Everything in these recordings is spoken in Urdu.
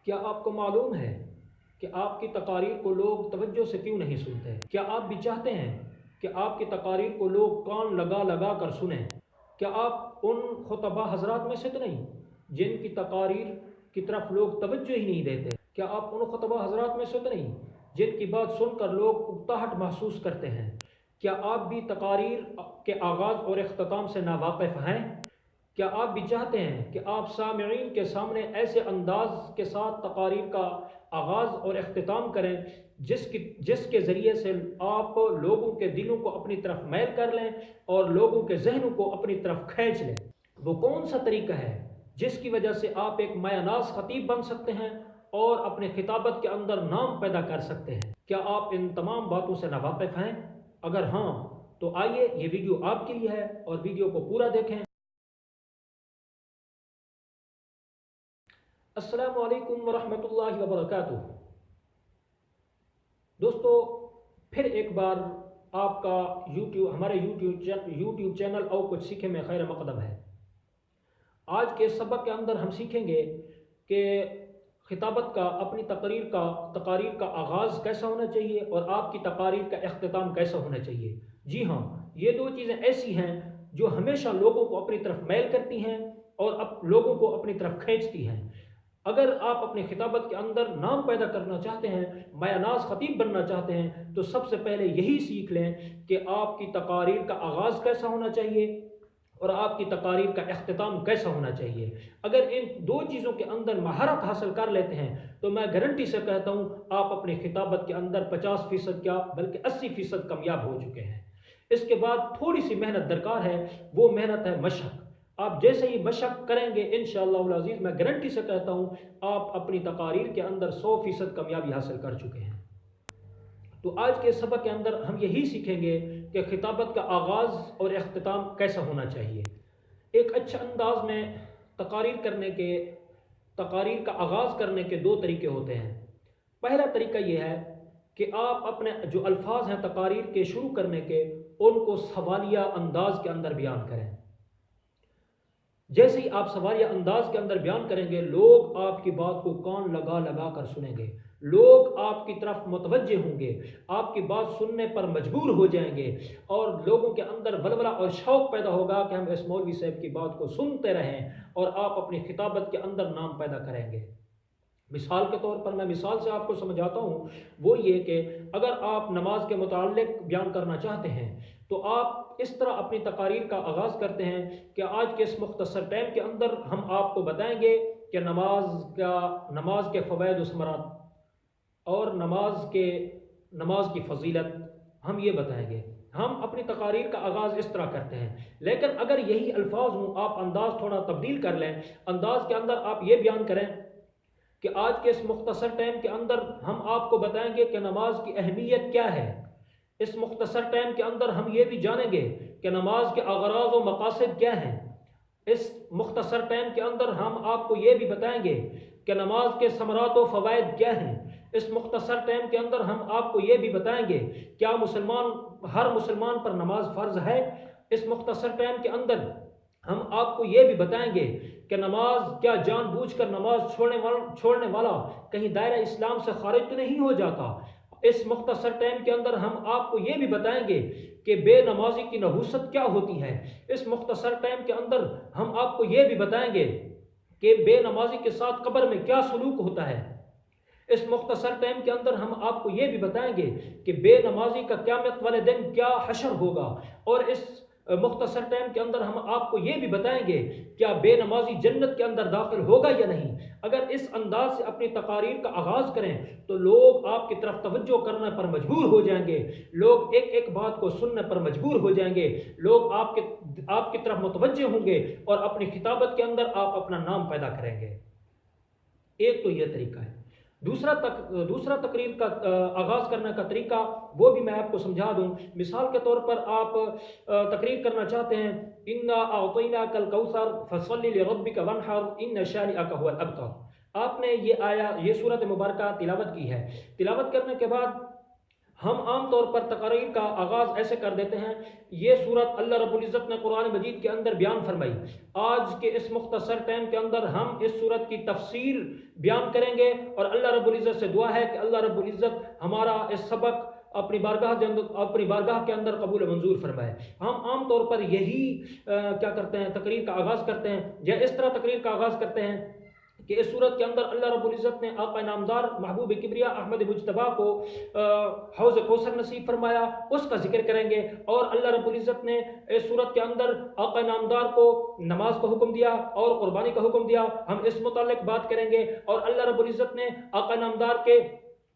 کیا آپ کو معلوم ہے کہ آپ کی تقاریر کو لوگ توجہ سے کیوں نہیں سنتے؟ کیا آپ بھی چاہتے ہیں کہ آپ کی تقاریر کو لوگ کان لگا لگا کر سنیں؟ کیا آپ ان خطبہ حضرات میں سے تو نہیں جن کی تقاریر کی طرف لوگ توجہ ہی نہیں دیتے؟ کیا آپ ان خطبہ حضرات میں سے تو نہیں جن کی بات سن کر لوگ اکتاہٹ محسوس کرتے ہیں؟ کیا آپ بھی تقاریر کے آغاز اور اختتام سے ناواقف ہیں؟ کیا آپ بھی چاہتے ہیں کہ آپ سامعین کے سامنے ایسے انداز کے ساتھ تقاریر کا آغاز اور اختتام کریں جس کے ذریعے سے آپ لوگوں کے دلوں کو اپنی طرف میل کر لیں اور لوگوں کے ذہنوں کو اپنی طرف کھینچ لیں؟ وہ کون سا طریقہ ہے جس کی وجہ سے آپ ایک مایہ ناز خطیب بن سکتے ہیں اور اپنے خطابت کے اندر نام پیدا کر سکتے ہیں؟ کیا آپ ان تمام باتوں سے ناواقف ہیں؟ اگر ہاں تو آئیے یہ ویڈیو آپ کے لیے ہے اور ویڈیو کو پورا دیکھیں۔ السلام علیکم ورحمۃ اللہ وبرکاتہ۔ دوستو، پھر ایک بار آپ کا ہمارے یوٹیوب چینل او کچھ سیکھے میں خیر مقدم ہے۔ آج کے سبق کے اندر ہم سیکھیں گے کہ خطابت کا اپنی تقاریر کا آغاز کیسا ہونا چاہیے اور آپ کی تقاریر کا اختتام کیسا ہونا چاہیے۔ جی ہاں، یہ دو چیزیں ایسی ہیں جو ہمیشہ لوگوں کو اپنی طرف میل کرتی ہیں اور لوگوں کو اپنی طرف کھینچتی ہیں۔ اگر آپ اپنی خطابت کے اندر نام پیدا کرنا چاہتے ہیں، مایہ ناز خطیب بننا چاہتے ہیں، تو سب سے پہلے یہی سیکھ لیں کہ آپ کی تقاریر کا آغاز کیسا ہونا چاہیے اور آپ کی تقاریر کا اختتام کیسا ہونا چاہیے۔ اگر ان دو چیزوں کے اندر مہارت حاصل کر لیتے ہیں تو میں گارنٹی سے کہتا ہوں آپ اپنی خطابت کے اندر 50% کیا بلکہ 80% کامیاب ہو چکے ہیں۔ اس کے بعد تھوڑی سی محنت درکار ہے، وہ محنت ہے مشق۔ آپ جیسے ہی مشق کریں گے انشاءاللہ العزیز میں گارنٹی سے کہتا ہوں آپ اپنی تقاریر کے اندر 100% کامیابی حاصل کر چکے ہیں۔ تو آج کے سبق کے اندر ہم یہی سیکھیں گے کہ خطابت کا آغاز اور اختتام کیسا ہونا چاہیے۔ ایک اچھا انداز میں تقاریر کا آغاز کرنے کے دو طریقے ہوتے ہیں۔ پہلا طریقہ یہ ہے کہ آپ اپنے جو الفاظ ہیں تقاریر کے شروع کرنے کے ان کو سوالیہ انداز کے اندر بیان کریں۔ جیسے ہی آپ سوالیہ انداز کے اندر بیان کریں گے لوگ آپ کی بات کو کان لگا لگا کر سنیں گے، لوگ آپ کی طرف متوجہ ہوں گے، آپ کی بات سننے پر مجبور ہو جائیں گے اور لوگوں کے اندر ولولہ اور شوق پیدا ہوگا کہ ہم اس مولوی صاحب کی بات کو سنتے رہیں اور آپ اپنی خطابت کے اندر نام پیدا کریں گے۔ مثال کے طور پر میں مثال سے آپ کو سمجھاتا ہوں، وہ یہ کہ اگر آپ نماز کے متعلق بیان کرنا چاہتے ہیں تو آپ اس طرح اپنی تقاریر کا آغاز کرتے ہیں کہ آج کے اس مختصر ٹائم کے اندر ہم آپ کو بتائیں گے کہ نماز کے فوائد و ثمرات اور نماز کی فضیلت ہم یہ بتائیں گے۔ ہم اپنی تقاریر کا آغاز اس طرح کرتے ہیں، لیکن اگر یہی الفاظ ہوں آپ انداز تھوڑا تبدیل کر لیں، انداز کے اندر آپ یہ بیان کریں کہ آج کے اس مختصر ٹائم کے اندر ہم آپ کو بتائیں گے کہ نماز کی اہمیت کیا ہے۔ اس مختصر ٹائم کے اندر ہم یہ بھی جانیں گے کہ نماز کے اغراض و مقاصد کیا ہیں۔ اس مختصر ٹائم کے اندر ہم آپ کو یہ بھی بتائیں گے کہ نماز کے ثمرات و فوائد کیا ہیں۔ اس مختصر ٹائم کے اندر ہم آپ کو یہ بھی بتائیں گے کیا ہر مسلمان پر نماز فرض ہے۔ اس مختصر ٹائم کے اندر ہم آپ کو یہ بھی بتائیں گے کہ نماز کیا جان بوجھ کر نماز چھوڑنے والا کہیں دائرہ اسلام سے خارج تو نہیں ہو جاتا۔ اس مختصر ٹائم کے اندر ہم آپ کو یہ بھی بتائیں گے کہ بے نمازی کی نحوست کیا ہوتی ہے۔ اس مختصر ٹائم کے اندر ہم آپ کو یہ بھی بتائیں گے کہ بے نمازی کے ساتھ قبر میں کیا سلوک ہوتا ہے۔ اس مختصر ٹائم کے اندر ہم آپ کو یہ بھی بتائیں گے کہ بے نمازی کا قیامت والے دن کیا حشر ہوگا، اور اس مختصر ٹائم کے اندر ہم آپ کو یہ بھی بتائیں گے کیا بے نمازی جنت کے اندر داخل ہوگا یا نہیں۔ اگر اس انداز سے اپنی تقاریر کا آغاز کریں تو لوگ آپ کی طرف توجہ کرنے پر مجبور ہو جائیں گے، لوگ ایک ایک بات کو سننے پر مجبور ہو جائیں گے، لوگ آپ کی طرف متوجہ ہوں گے اور اپنی خطابت کے اندر آپ اپنا نام پیدا کریں گے۔ ایک تو یہ طریقہ ہے۔ دوسرا تقریر کا آغاز کرنے کا طریقہ وہ بھی میں آپ کو سمجھا دوں۔ مثال کے طور پر آپ تقریر کرنا چاہتے ہیں اِنَّا أَعْطَيْنَاكَ الْكَوْثَرَ فَصَلِّ لِرَبِّكَ وَانْحَرْ إِنَّ شَانِئَكَ هُوَ الْأَبْتَرُ۔ آپ نے یہ صورت مبارکہ تلاوت کی ہے۔ تلاوت کرنے کے بعد ہم عام طور پر تقاریر کا آغاز ایسے کر دیتے ہیں، یہ صورت اللہ رب العزت نے قرآن مجید کے اندر بیان فرمائی، آج کے اس مختصر ٹائم کے اندر ہم اس صورت کی تفسیر بیان کریں گے، اور اللہ رب العزت سے دعا ہے کہ اللہ رب العزت ہمارا اس سبق اپنی بارگاہ کے اندر قبول منظور فرمائے۔ ہم عام طور پر یہی کیا کرتے ہیں، تقریر کا آغاز کرتے ہیں، یا اس طرح تقریر کا آغاز کرتے ہیں کہ اس صورت کے اندر اللہ رب العزت نے آقا نامدار محبوب کبریا احمد مجتبیٰ کو حوض کوثر نصیب فرمایا، اس کا ذکر کریں گے، اور اللہ رب العزت نے اس صورت کے اندر آقا نامدار کو نماز کا حکم دیا اور قربانی کا حکم دیا، ہم اس متعلق بات کریں گے، اور اللہ رب العزت نے آقا نامدار کے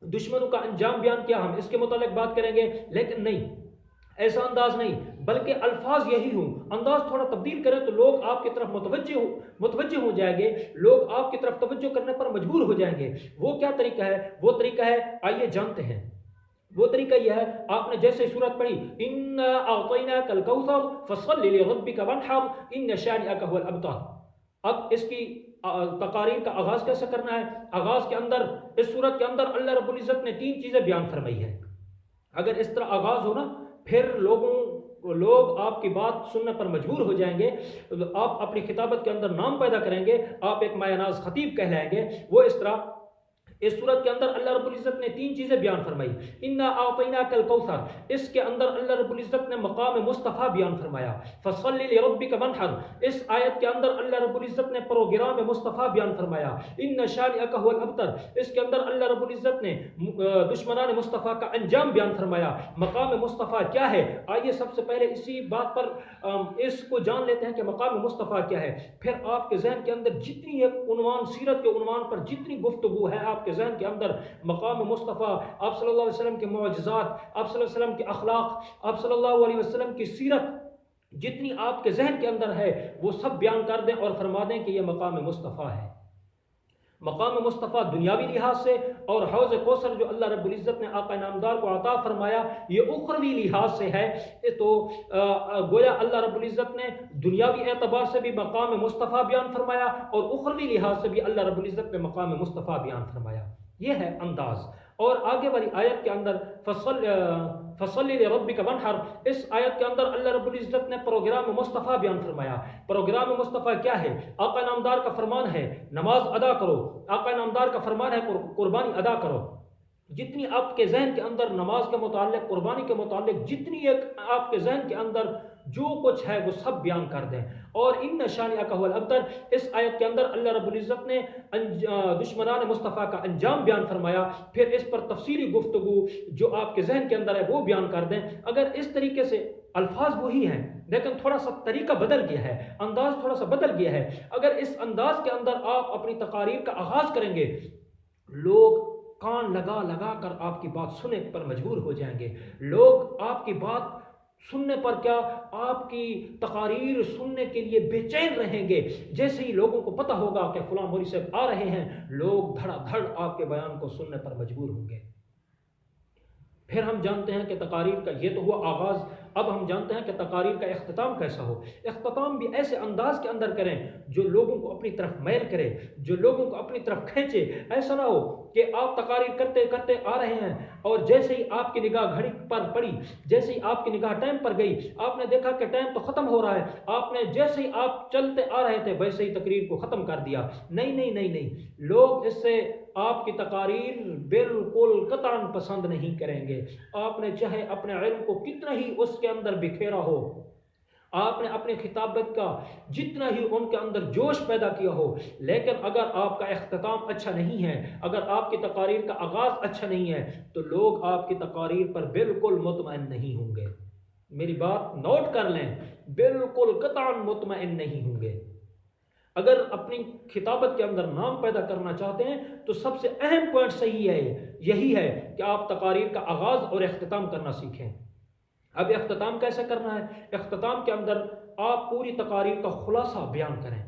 دشمنوں کا انجام بیان کیا، ہم اس کے متعلق بات کریں گے۔ لیکن نہیں، ایسا انداز نہیں، بلکہ الفاظ یہی ہوں، انداز تھوڑا تبدیل کریں تو لوگ آپ کی طرف متوجہ ہو جائیں گے، لوگ آپ کی طرف توجہ کرنے پر مجبور ہو جائیں گے۔ وہ کیا طریقہ ہے؟ وہ طریقہ ہے، آئیے جانتے ہیں۔ وہ طریقہ یہ ہے، آپ نے جیسے سورت پڑھی اِنَّا أَعْطَيْنَاكَ الْكَوْثَرَ فَصَلِّ لِرَبِّكَ وَانْحَرْ إِنَّ شَانِئَكَ هُوَ الْأَبْتَرُ۔ اب اس کی تقاریر کا آغاز کیسے کرنا ہے؟ آغاز کے اندر اس صورت کے اندر اللہ رب العزت نے 3 چیزیں بیان فرمائی ہیں۔ اگر اس طرح آغاز ہو نا، پھر لوگ آپ کی بات سننے پر مجبور ہو جائیں گے، آپ اپنی خطابت کے اندر نام پیدا کریں گے، آپ ایک مایہ ناز خطیب کہلائیں گے۔ وہ اس طرح اس صورت کے اندر اللہ رب العزت نے 3 چیزیں بیان فرمائی۔ اِنَّا أَعْطَيْنَاكَ الْكَوْثَرَ، اس کے اندر اللہ رب العزت نے مقام مصطفیٰ بیان فرمایا۔ فَصَلِّ لِرَبِّكَ وَانْحَرْ، اس آیت کے اندر اللہ رب العزت نے پروگرام مصطفیٰ بیان فرمایا۔ إِنَّ شَانِئَكَ هُوَ الْأَبْتَرُ، اس کے اندر اللہ رب العزت نے دشمنان مصطفیٰ کا انجام بیان فرمایا۔ مقام مصطفیٰ کیا ہے؟ آئیے سب سے پہلے اسی بات پر اس کو جان لیتے ہیں کہ مقام مصطفیٰ کیا ہے، پھر آپ کے ذہن کے اندر جتنی ایک عنوان، سیرت کے عنوان پر جتنی گفتگو ہے آپ کے ذہن کے اندر، مقام مصطفیٰ، آپ صلی اللہ علیہ وسلم کے معجزات، آپ صلی اللہ علیہ وسلم کے اخلاق، آپ صلی اللہ علیہ وسلم کی سیرت، جتنی آپ کے ذہن کے اندر ہے وہ سب بیان کر دیں اور فرما دیں کہ یہ مقام مصطفیٰ ہے۔ مقام مصطفیٰ دنیاوی لحاظ سے، اور حوض کوثر جو اللہ رب العزت نے آقا نامدار کو عطا فرمایا یہ اخروی لحاظ سے ہے۔ تو گویا اللہ رب العزت نے دنیاوی اعتبار سے بھی مقام مصطفیٰ بیان فرمایا، اور اخروی لحاظ سے بھی اللہ رب العزت نے مقام مصطفیٰ بیان فرمایا۔ یہ ہے انداز۔ اور آگے والی آیت کے اندر فَصَلِّ لِرَبِّكَ وَانْحَرْ، اس آیت کے اندر اللہ رب العزت نے پروگرام مصطفیٰ بیان فرمایا۔ پروگرام مصطفیٰ کیا ہے؟ آقا نامدار کا فرمان ہے نماز ادا کرو، آقا نامدار کا فرمان ہے قربانی ادا کرو۔ جتنی آپ کے ذہن کے اندر نماز کے متعلق، قربانی کے متعلق جتنی ایک آپ کے ذہن کے اندر جو کچھ ہے وہ سب بیان کر دیں۔ اور اِنَّ شَانِئَكَ هُوَ الْأَبْتَرُ، اس آیت کے اندر اللہ رب العزت نے دشمنان مصطفیٰ کا انجام بیان فرمایا، پھر اس پر تفصیلی گفتگو جو آپ کے ذہن کے اندر ہے وہ بیان کر دیں۔ اگر اس طریقے سے الفاظ وہی ہیں لیکن تھوڑا سا طریقہ بدل گیا ہے، انداز تھوڑا سا بدل گیا ہے، اگر اس انداز کے اندر آپ اپنی تقاریر کا آغاز کریں گے، لوگ کان لگا کر آپ کی بات سننے پر مجبور ہو جائیں گے۔ لوگ آپ کی بات سننے پر کیا، آپ کی تقاریر سننے کے لیے بے چین رہیں گے۔ جیسے ہی لوگوں کو پتہ ہوگا کہ فلاں مولوی صاحب آ رہے ہیں، لوگ دھڑا دھڑ آپ کے بیان کو سننے پر مجبور ہوں گے۔ پھر ہم جانتے ہیں کہ تقاریر کا یہ تو ہوا آغاز، اب ہم جانتے ہیں کہ تقاریر کا اختتام کیسا ہو۔ اختتام بھی ایسے انداز کے اندر کریں جو لوگوں کو اپنی طرف میل کرے، جو لوگوں کو اپنی طرف کھینچے۔ ایسا نہ ہو کہ آپ تقاریر کرتے کرتے آ رہے ہیں اور جیسے ہی آپ کی نگاہ گھڑی پر پڑی، جیسے ہی آپ کی نگاہ ٹائم پر گئی، آپ نے دیکھا کہ ٹائم تو ختم ہو رہا ہے، آپ نے جیسے ہی آپ چلتے آ رہے تھے ویسے ہی تقریر کو ختم کر دیا۔ نہیں، لوگ اس سے آپ کی تقاریر بالکل قطعاً پسند نہیں کریں گے۔ آپ نے چاہے اپنے علم کو کتنا ہی اس کے اندر بکھیرا ہو، آپ نے اپنی خطابت کا جتنا ہی ان کے اندر جوش پیدا کیا ہو، لیکن اگر آپ کا اختتام اچھا نہیں ہے، اگر آپ کی تقاریر کا آغاز اچھا نہیں ہے، تو لوگ آپ کی تقاریر پر بالکل مطمئن نہیں ہوں گے۔ میری بات نوٹ کر لیں، بالکل قطعاً مطمئن نہیں ہوں گے۔ اگر اپنی خطابت کے اندر نام پیدا کرنا چاہتے ہیں تو سب سے اہم پوائنٹ صحیح ہے، یہی ہے کہ آپ تقاریر کا آغاز اور اختتام کرنا سیکھیں۔ اب اختتام کیسے کرنا ہے؟ اختتام کے اندر آپ پوری تقاریر کا خلاصہ بیان کریں۔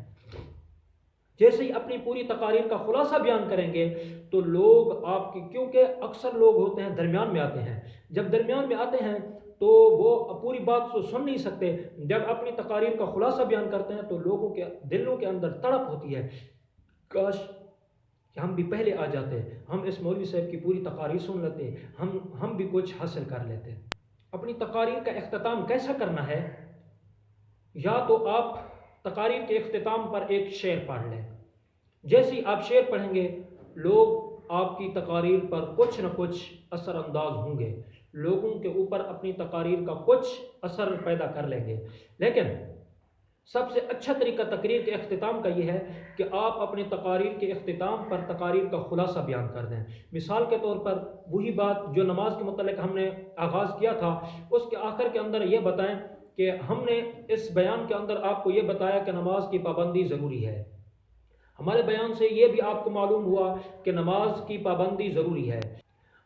جیسے ہی اپنی پوری تقاریر کا خلاصہ بیان کریں گے تو لوگ آپ کی، کیونکہ اکثر لوگ ہوتے ہیں درمیان میں آتے ہیں، جب درمیان میں آتے ہیں تو وہ پوری بات کو سن نہیں سکتے۔ جب اپنی تقاریر کا خلاصہ بیان کرتے ہیں تو لوگوں کے دلوں کے اندر تڑپ ہوتی ہے، کاش کہ ہم بھی پہلے آ جاتے، ہم اس مولوی صاحب کی پوری تقاریر سن لیتے، ہم بھی کچھ حاصل کر لیتے۔ اپنی تقاریر کا اختتام کیسا کرنا ہے؟ یا تو آپ تقاریر کے اختتام پر ایک شعر پڑھ لیں، جیسے ہی آپ شعر پڑھیں گے لوگ آپ کی تقاریر پر کچھ نہ کچھ اثر انداز ہوں گے، لوگوں کے اوپر اپنی تقاریر کا کچھ اثر پیدا کر لیں گے۔ لیکن سب سے اچھا طریقہ تقریر کے اختتام کا یہ ہے کہ آپ اپنے تقاریر کے اختتام پر تقاریر کا خلاصہ بیان کر دیں۔ مثال کے طور پر وہی بات جو نماز کے متعلق ہم نے آغاز کیا تھا، اس کے آخر کے اندر یہ بتائیں کہ ہم نے اس بیان کے اندر آپ کو یہ بتایا کہ نماز کی پابندی ضروری ہے۔ ہمارے بیان سے یہ بھی آپ کو معلوم ہوا کہ نماز کی پابندی ضروری ہے،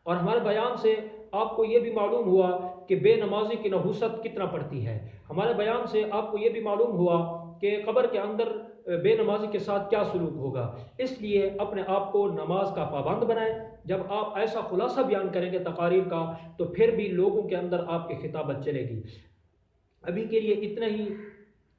اور ہمارے بیان سے آپ کو یہ بھی معلوم ہوا کہ بے نمازی کی نحوست کتنا پڑتی ہے۔ ہمارے بیان سے آپ کو یہ بھی معلوم ہوا کہ قبر کے اندر بے نمازی کے ساتھ کیا سلوک ہوگا۔ اس لیے اپنے آپ کو نماز کا پابند بنائیں۔ جب آپ ایسا خلاصہ بیان کریں گے تقاریر کا تو پھر بھی لوگوں کے اندر آپ کی خطابت چلے گی۔ ابھی کے لیے اتنا ہی،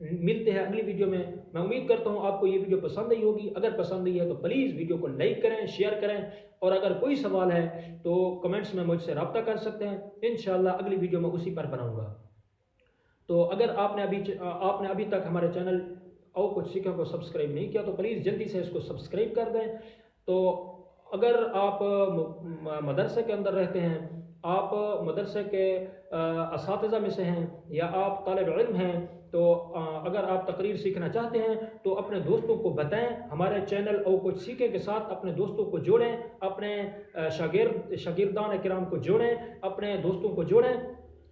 ملتے ہیں اگلی ویڈیو میں۔ میں امید کرتا ہوں آپ کو یہ ویڈیو پسند آئی ہوگی۔ اگر پسند آئی ہے تو پلیز ویڈیو کو لائک کریں، شیئر کریں، اور اگر کوئی سوال ہے تو کمنٹس میں مجھ سے رابطہ کر سکتے ہیں۔ انشاءاللہ اگلی ویڈیو میں اسی پر بناؤں گا۔ تو اگر آپ نے ابھی تک ہمارے چینل او کچھ سیکھیں کو سبسکرائب نہیں کیا تو پلیز جلدی سے اس کو سبسکرائب کر دیں۔ تو اگر آپ مدرسے کے اندر رہتے ہیں، آپ مدرسے کے اساتذہ میں سے ہیں، یا آپ طالب علم ہیں، تو اگر آپ تقریر سیکھنا چاہتے ہیں تو اپنے دوستوں کو بتائیں۔ ہمارے چینل او کچھ سیکھیں کے ساتھ اپنے دوستوں کو جوڑیں، اپنے شاگردان کرام کو جوڑیں، اپنے دوستوں کو جوڑیں۔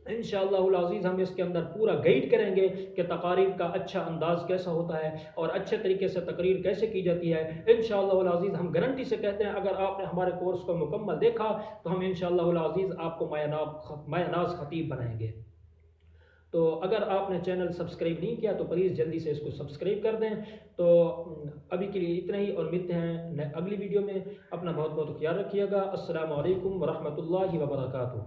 انشاءاللہ العزیز ہم اس کے اندر پورا گائیڈ کریں گے کہ تقاریر کا اچھا انداز کیسا ہوتا ہے اور اچھے طریقے سے تقریر کیسے کی جاتی ہے۔ انشاءاللہ العزیز ہم گارنٹی سے کہتے ہیں اگر آپ نے ہمارے کورس کو مکمل دیکھا تو ہم انشاءاللہ العزیز آپ کو مایہ ناز خطیب بنائیں گے۔ تو اگر آپ نے چینل سبسکرائب نہیں کیا تو پلیز جلدی سے اس کو سبسکرائب کر دیں۔ تو ابھی کے لیے اتنا ہی، اور ملتے ہیں اگلی ویڈیو میں۔ اپنا بہت بہت خیال رکھیے گا۔ السلام علیکم ورحمۃ اللہ وبرکاتہ۔